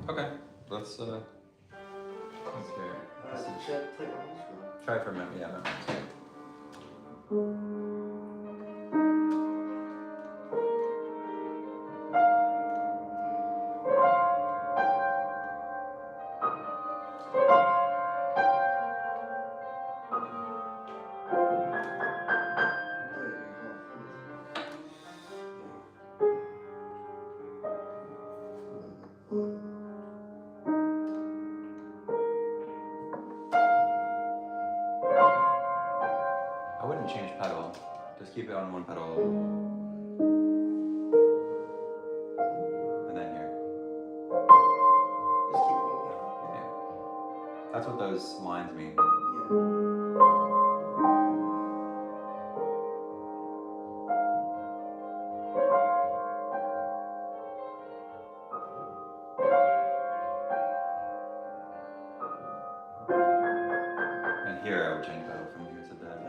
Okay, let's hear it. Try it for a minute, yeah. I wouldn't change pedal. Just keep it on one pedal. And then here. Just keep it on pedal. Yeah. That's what those lines mean. And here I would change pedal from here to that.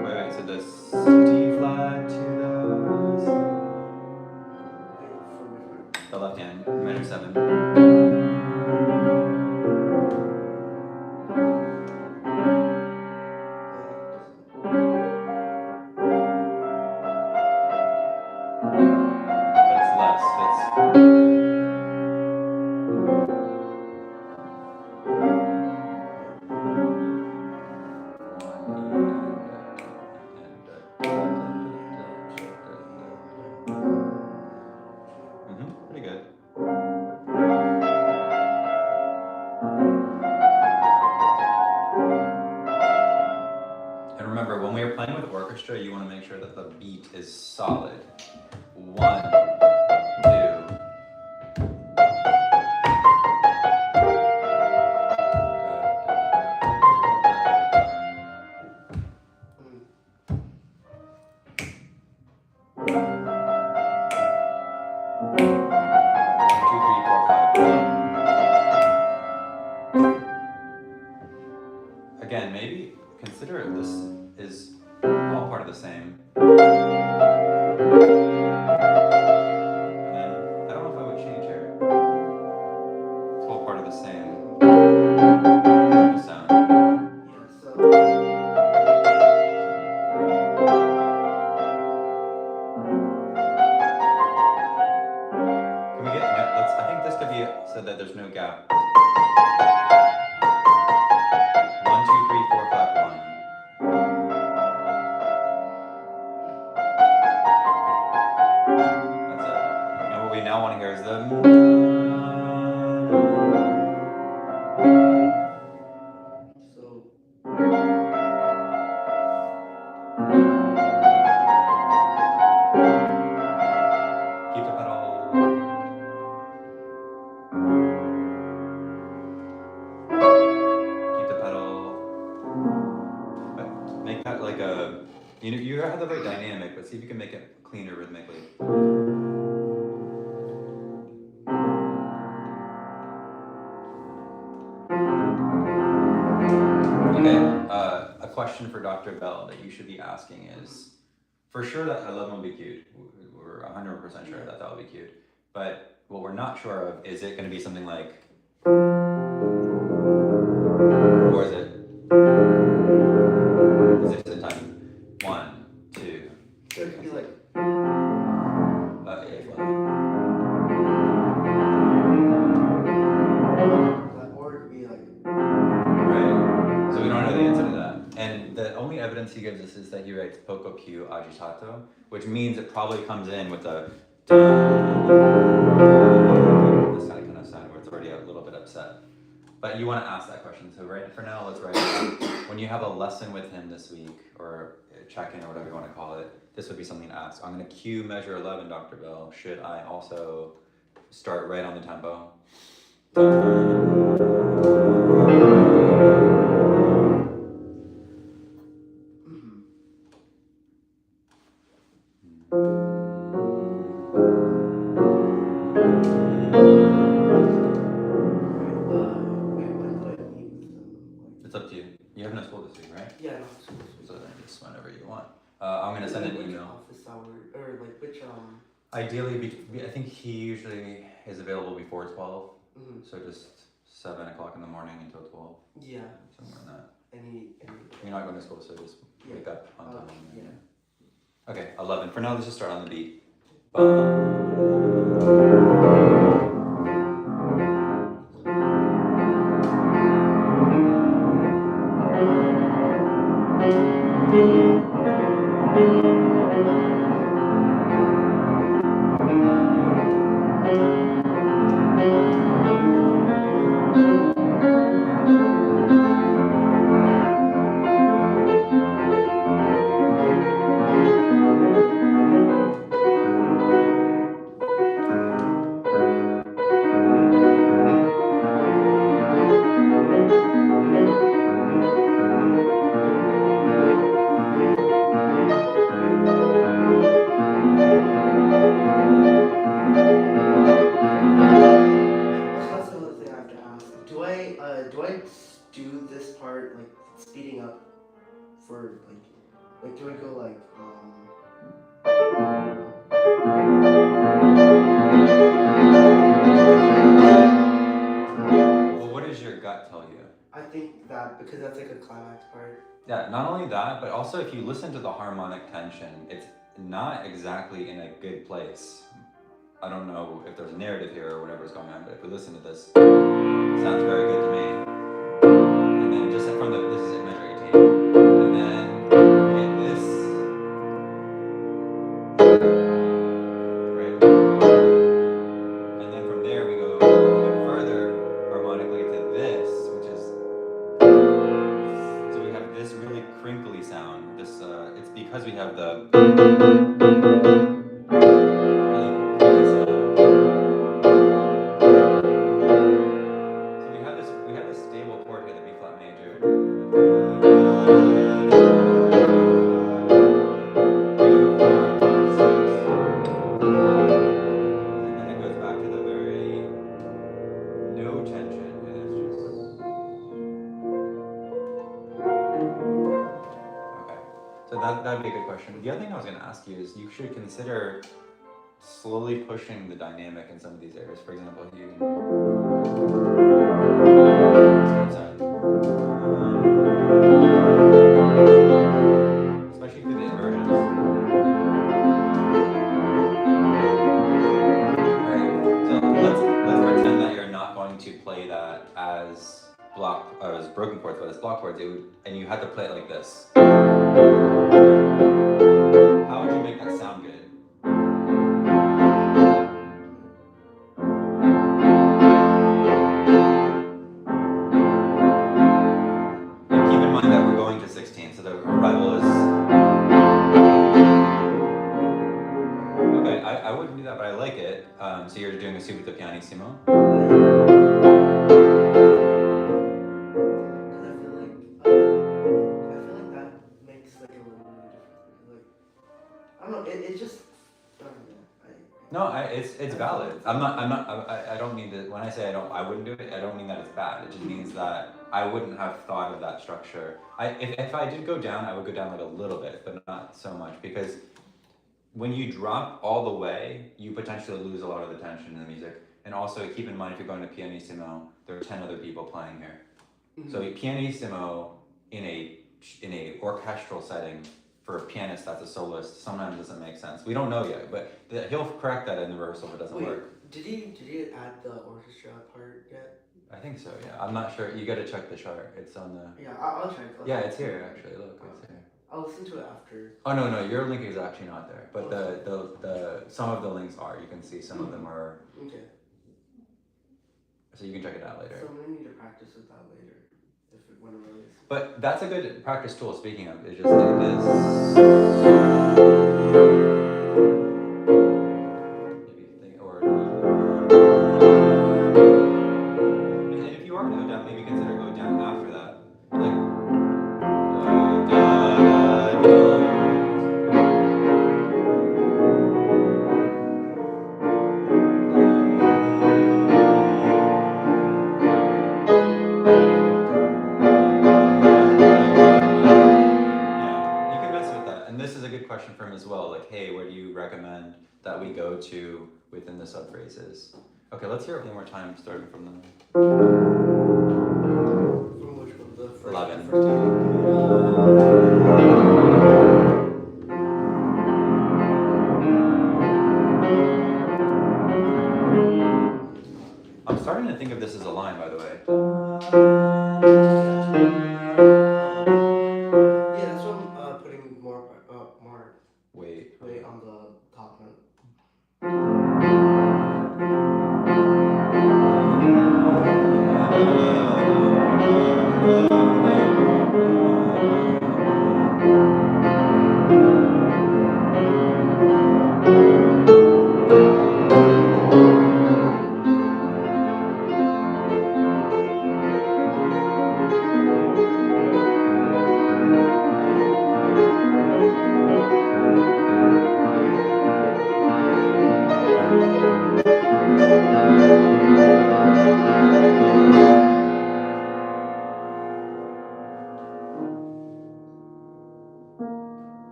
Wait, so this D flat to the left hand, minor 7. But it's less, pretty good. And remember, when we are playing with orchestra, you want to make sure that the beat is solid. 1, 2. Again, maybe consider this is all part of the same. And then, I don't know if I would change here. It's all part of the same sound. Can we get, I think this could be said that there's no gap. 1, 2, 3, 4, 5, 1. That's it. And what we now want to hear is the. Keep the pedal. Make that like a, you have the right dynamic, but see if you can make it cleaner rhythmically. Okay, a question for Dr. Bell that you should be asking is, for sure that 11 will be cued. We're 100% sure that will be cued. But what we're not sure of, is it going to be something like, or is it 6 at a time? 1, 2. So it could be like A flat. Or it could be like. Right. So we don't know the answer to that. And the only evidence he gives us is that he writes poco più agitato, which means it probably comes in with a this kind of sound where it's already a little bit upset. But you want to ask that question. So right for now, let's write it down. When you have a lesson with him this week, or check-in or whatever you want to call it, this would be something to ask. I'm going to cue measure 11, Dr. Bell. Should I also start right on the tempo. It's up to you. You have no school this week, right? Yeah, no school. So then just whenever you want. I'm gonna send an email. Office hour or like which Ideally, I think he usually is available before 12. So just 7 o'clock in the morning until 12. Yeah. Somewhere in that. Any. You're not going to school, so just wake up on time. Yeah. Okay, 11. For now, let's just start on the beat. Do this part like speeding up for like do I go like Well, what does your gut tell you? I think that because that's like a climax part. Yeah, not only that, but also if you listen to the harmonic tension, it's not exactly in a good place. I don't know if there's a narrative here or whatever's going on, but if we listen to this, it sounds very good to me. And then just from this is measure 18. And then we get this. Right? And then from there we go even further harmonically to this, which is, so we have this really crinkly sound. This it's because we have the stable chord here, the B flat major. 3, 4, 5, 6. And then it goes back to the very no tension, and it's just okay. So that'd be a good question. The other thing I was going to ask you is you should consider slowly pushing the dynamic in some of these areas. For example, you. Especially through the inversions. Alright, so let's pretend that you're not going to play that as broken chords, but as block chords, and you had to play it like this. How would you make that sound good? Keep in mind that we're going to 16, so the arrival is... Okay, I wouldn't do that, but I like it. So you're doing a subito pianissimo. I feel like that makes like a little bit of a difference. Like, I don't know, it just... No, it's valid. I don't mean to, when I say I wouldn't do it, I don't mean that it's bad. It just means that I wouldn't have thought of that structure. If I did go down, I would go down like a little bit, but not so much, because when you drop all the way, you potentially lose a lot of the tension in the music. And also keep in mind, if you're going to pianissimo, there are 10 other people playing here. Mm-hmm. So a pianissimo in a orchestral setting for a pianist that's a soloist sometimes doesn't make sense. We don't know yet, but he'll correct that in the rehearsal if it doesn't work. Did he add the orchestra part yet? I think so, yeah. I'm not sure. You got to check the chart. It's on the... Yeah, I'll check. Yeah, it's here, actually. Look, it's here. I'll listen to it after. Oh, no, your link is actually not there. But the some of the links are. You can see some of them are... Okay. So you can check it out later. So I'm going to need to practice with that later. If it went really... But that's a good practice tool, speaking of. It's just like this... Maybe think, or... recommend that we go to within the subphrases. Okay, let's hear it one more time, starting from the From which one? The first 11. the first I'm starting to think of this as a line, by the way. yeah, that's what I'm putting more Wait. weight on the top note.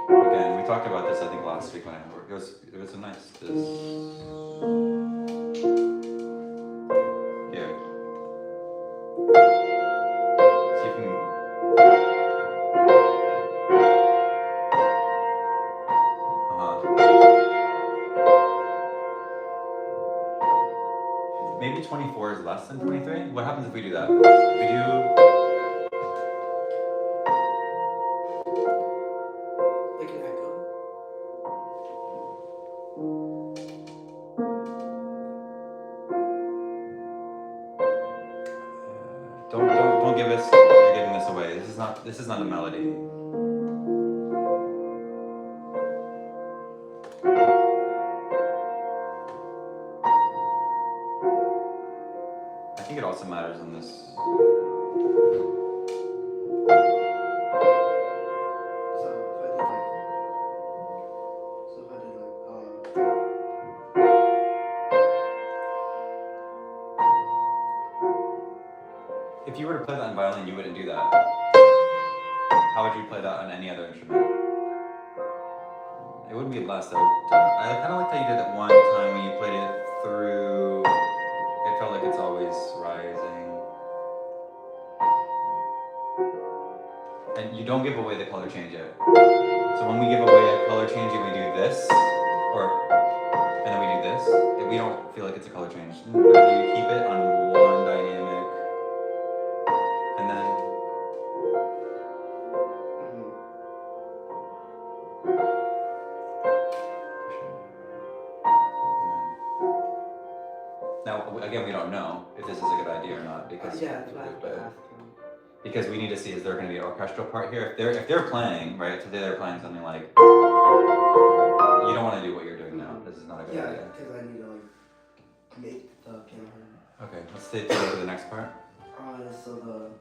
Again, we talked about this I think last week when I worked. It was a nice here. See if we can. Maybe 24 is less than 23? What happens if we do that? If we do. Like an echo. Don't give us. You're giving this away. This is not a melody. I think it also matters in this. If you were to play that on violin, you wouldn't do that. How would you play that on any other instrument? It wouldn't be less though. I kind of like how you did it one time when you played it through. It felt like it's always rising. And you don't give away the color change yet. So when we give away a color change and we do this, and then we do this, we don't feel like it's a color change. But if you keep it on one dynamic, and then now again, we don't know if this is a good idea or not because because we need to see, is there going to be an orchestral part here? If they're playing, right? Today they're playing something like, you don't want to do what you're doing now. This is not a good idea. Yeah, because I need to like make the piano heard. Okay, let's take to the next part. So the.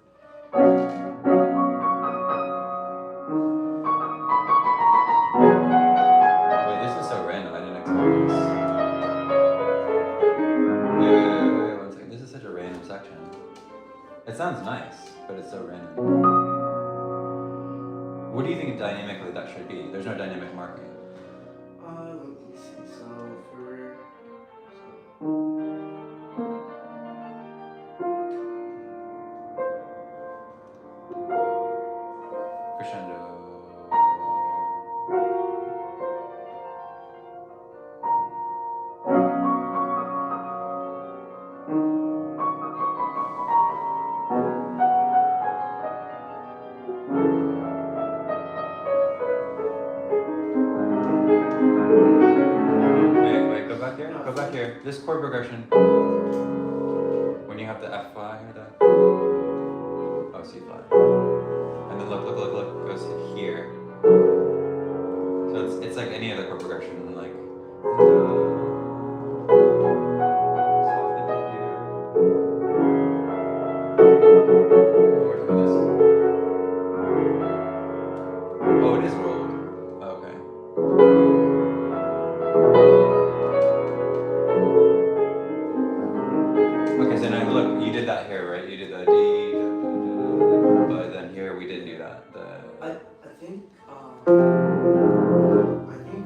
Wait, this is so random. I didn't expect this. Wait, 1 second. This is such a random section. It sounds nice, but it's so random. What do you think dynamically that should be? There's no dynamic marking. Let me see. So for. Crescendo. Wait, go back here. Go back here. This chord progression. When you have the F flat here, oh, C flat. And then look, goes here. So it's like any other chord progression, like. Soften it here. One more time with this. Oh, it is rolled. Okay. Okay, so now look, you did that here, right? You did the D. I think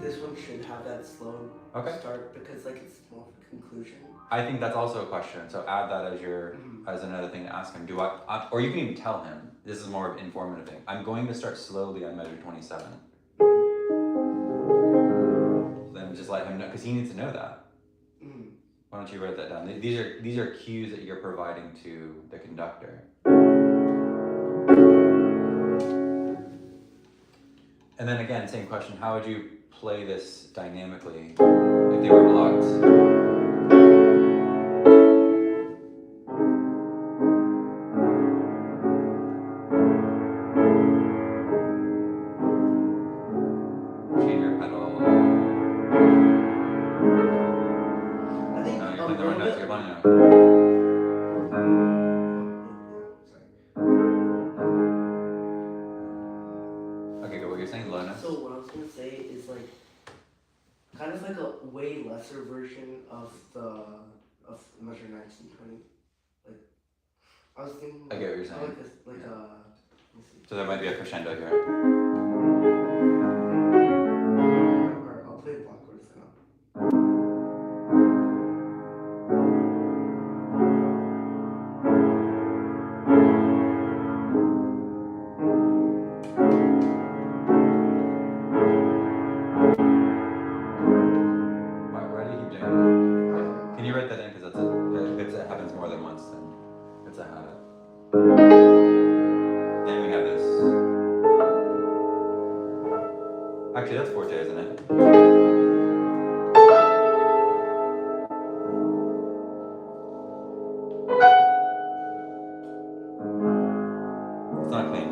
this one should have that slow Okay. start because like it's more of a conclusion. I think that's also a question. So add that as your Mhm. as another thing to ask him. Do I or you can even tell him. This is more of an informative thing. I'm going to start slowly on measure 27. Then just let him know because he needs to know that. Mhm. Why don't you write that down? These are cues that you're providing to the conductor. And then again, same question. How would you play this dynamically if they were blocked? Change your pedal. I think No, a you're playing the wrong little notes. bit. You're playing the notes. Okay, go. What you're saying, low notes. So what I was gonna say is like kind of like a way lesser version of measure 1920. Like I was thinking. I get what you're saying. Like let me see. So there might be a crescendo here. Or I'll play block chords now. Why do you keep doing that? Can you write that in? Because it happens more than once, then it's a habit. Then we have this. Actually, that's forte, isn't it? It's not clean.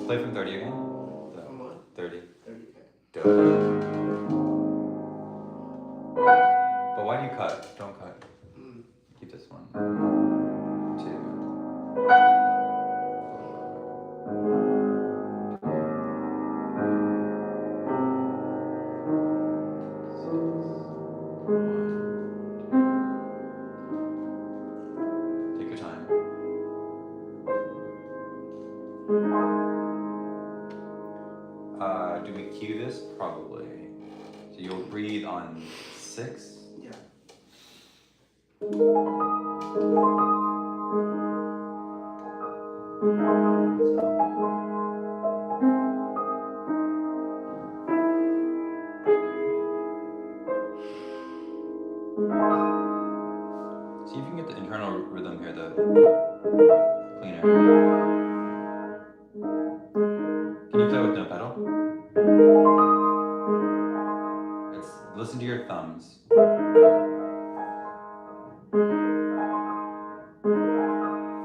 Play from 30 again. From what? 30. 30. But why do you cut? Don't cut. Keep this one. 2. Take your time. Do we cue this? Probably. So you'll breathe on 6. Yeah. See if you can get the internal rhythm here, the cleaner. Can you play with no pedal? Listen to your thumbs.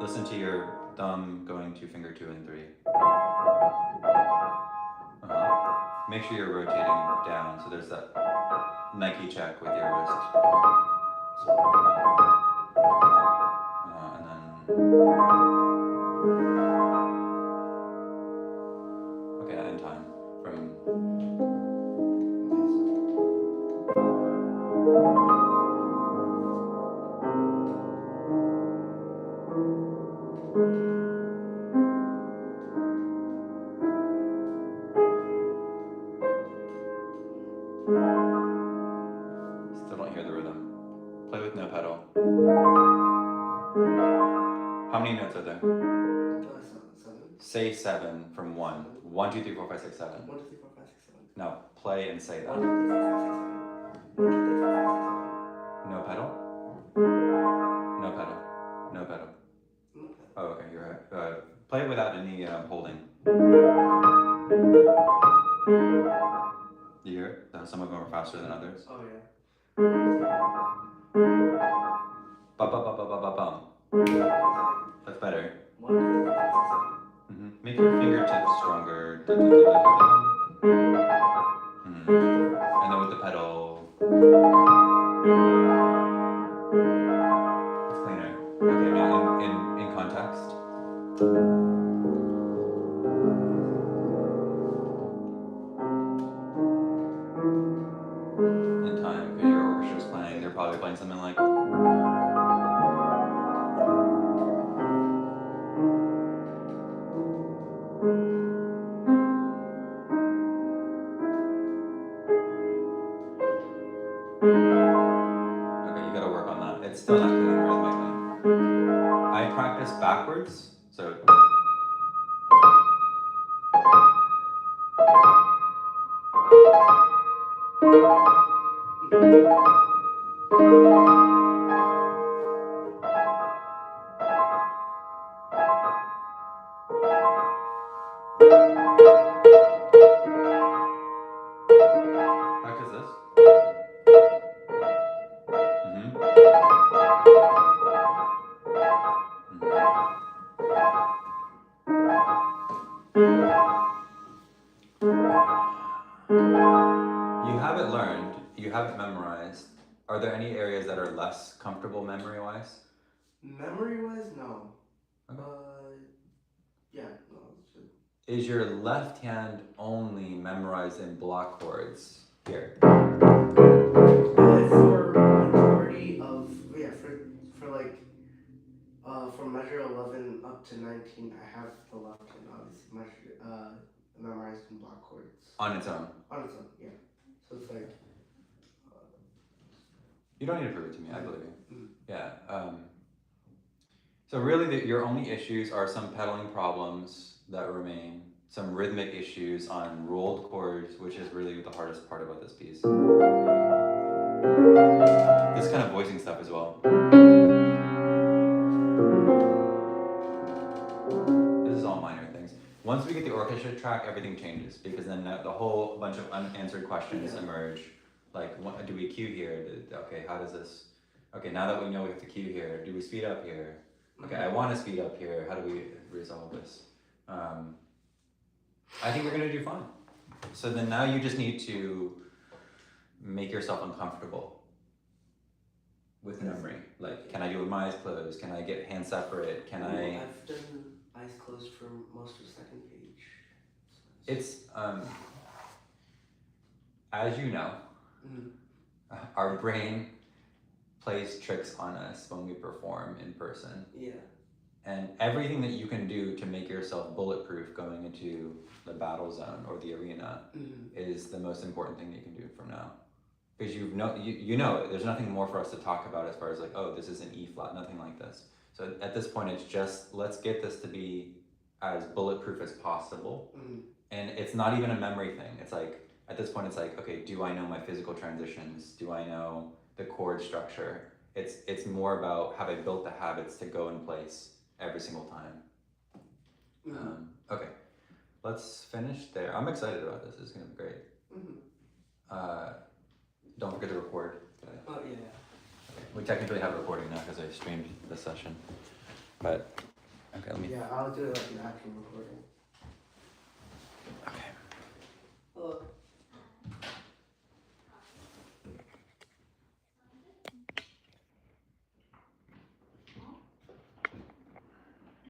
Listen to your thumb going to finger 2 and 3. Make sure you're rotating down, so there's that Nike check with your wrist. And then... Okay, end time from... Still don't hear the rhythm. Play with no pedal. How many notes are there? 7. Say 7 from 1. 1, 2, 3, 4, 5, 6, 7. 1, 2, 3, 4, 5, 6, 7. Now play and say that. 1, 2, 3, 4, 5, 6, 7. 1, 2, 3, 4, 5, 6, 7. No pedal? No pedal. No pedal. Oh, okay, you're right. Play it without any holding. You hear it? Some of them are faster than others. Oh yeah. Ba ba ba ba ba ba bum. That's better. 1, 2, 3, 4, 5, 6, 7. Make your fingertips stronger. And then with the pedal. It's cleaner. Okay, now in context. In time, because your orchestra's playing, they're probably playing something like. backwards. So. Practice this. You have it learned, you have it memorized. Are there any areas that are less comfortable memory-wise? Memory-wise, no. Okay. Yeah, no. It's good. Is your left hand only memorized in block chords here? For majority of for like from measure 11 up to 19, I have the left hand obviously memorized in block chords. On its own? On its own, yeah. So it's like. You don't need to prove it to me, I believe you. Mm. Yeah. So really your only issues are some pedaling problems that remain, some rhythmic issues on rolled chords, which is really the hardest part about this piece. This kind of voicing stuff as well. This is all minor things. Once we get the orchestra track, everything changes, because then the whole bunch of unanswered questions emerge. Like, what, do we cue here? Okay, how does this? Okay, now that we know we have to cue here, do we speed up here? Okay, I want to speed up here. How do we resolve this? I think we're gonna do fine. So then now you just need to make yourself uncomfortable with memory. Like, can I do it with my eyes closed? Can I get hands separate? Can I? I've done eyes closed for most of second page. It's as you know, our brain plays tricks on us when we perform in person. Yeah. And everything that you can do to make yourself bulletproof going into the battle zone or the arena is the most important thing that you can do from now. Because you know it. There's nothing more for us to talk about as far as like, oh, this is an E flat, nothing like this. So at this point, it's just, let's get this to be as bulletproof as possible. And it's not even a memory thing. It's like, at this point, it's like, okay, do I know my physical transitions? Do I know the chord structure? It's more about, have I built the habits to go in place every single time? Okay, let's finish there. I'm excited about this. It's gonna be great. Don't forget to record. Oh, yeah. Okay. We technically have recording now because I streamed the session. But, okay, let me. Yeah, I'll do it like an actual recording. Okay.